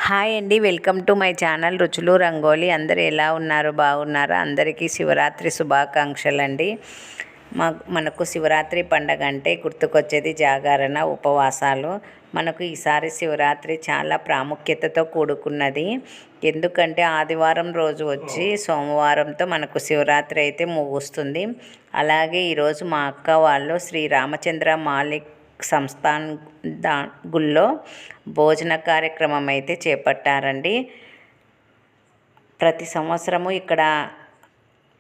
Hi అండి, welcome to my channel రుచులు రంగోలి. అందరు ఎలా ఉన్నారు? బాగున్నారా? అందరికీ శివరాత్రి శుభాకాంక్షలు అండి. మనకు శివరాత్రి పండగ అంటే గుర్తుకొచ్చేది జాగరణ, ఉపవాసాలు. మనకు ఈసారి శివరాత్రి చాలా ప్రాముఖ్యతతో కూడుకున్నది. ఎందుకంటే ఆదివారం రోజు వచ్చి సోమవారంతో మనకు శివరాత్రి అయితే ముగుస్తుంది. అలాగే ఈరోజు మా అక్క వాళ్ళు శ్రీ రామచంద్ర మాలిక్ సంస్థాన్ గుళ్ళో భోజన కార్యక్రమం అయితే చేపట్టారండి. ప్రతి సంవత్సరము ఇక్కడ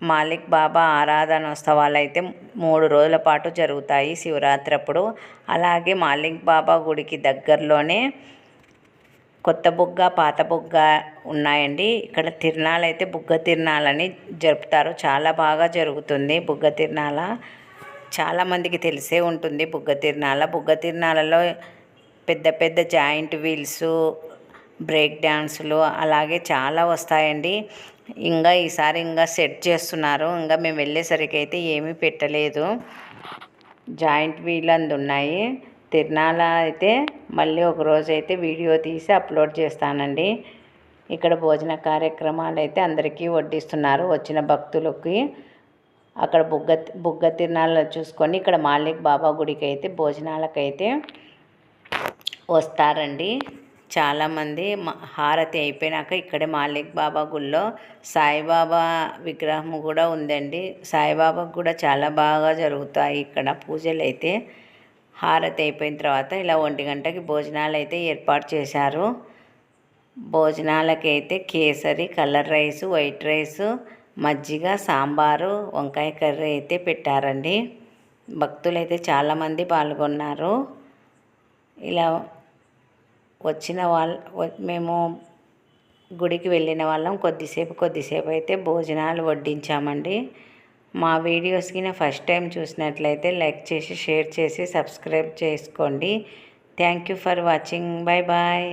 మాలిక్ బాబా ఆరాధనోత్సవాలు అయితే 3 రోజుల పాటు జరుగుతాయి శివరాత్రి అప్పుడు. అలాగే మాలిక్ బాబా గుడికి దగ్గరలోనే కొత్త బుగ్గ, పాత బుగ్గ ఉన్నాయండి. ఇక్కడ తిరునాళ్ళు అయితే బుగ్గ తిరునాళ్ళని జరుపుతారు. చాలా బాగా జరుగుతుంది బుగ్గ తిరునాళ్ళ. చాలామందికి తెలిసే ఉంటుంది బుగ్గ తిరునాళ్ళలో పెద్ద పెద్ద జాయింట్ వీల్స్, బ్రేక్ డ్యాన్సులు అలాగే చాలా వస్తాయండి. ఈసారి సెట్ చేస్తున్నారు. మేము వెళ్ళేసరికి అయితే ఏమీ పెట్టలేదు. జాయింట్ వీల్ ఉన్నాయి. తిరునాళ్ళ అయితే మళ్ళీ ఒకరోజు అయితే వీడియో తీసి అప్లోడ్ చేస్తానండి. ఇక్కడ భోజన కార్యక్రమాలు అయితే అందరికీ వడ్డిస్తున్నారు వచ్చిన భక్తులకి. అక్కడ బుగ్గ తిరునాళ్ళు చూసుకొని ఇక్కడ మాలిక్ బాబా గుడికి అయితే భోజనాలకైతే వస్తారండి చాలామంది. హారతి అయిపోయినాక ఇక్కడే మాలిక్ బాబా గుళ్ళో సాయిబాబా విగ్రహం కూడా ఉందండి. సాయిబాబాకు కూడా చాలా బాగా జరుగుతాయి ఇక్కడ పూజలు అయితే. హారతి అయిపోయిన తర్వాత ఇలా 1 గంటకి భోజనాలు అయితే ఏర్పాటు చేశారు. భోజనాలకైతే kesari, colour rice, white rice, మజ్జిగ, సాంబారు, వంకాయ కర్రీ అయితే పెట్టారండి. భక్తులైతే చాలామంది పాల్గొన్నారు. ఇలా మేము గుడికి వెళ్ళిన వాళ్ళం కొద్దిసేపు అయితే భోజనాలు వడ్డించామండి. మా వీడియోస్కి ఫస్ట్ టైం చూసినట్లయితే లైక్ చేసి, షేర్ చేసి, సబ్స్క్రైబ్ చేసుకోండి. Thank you for watching. Bye bye.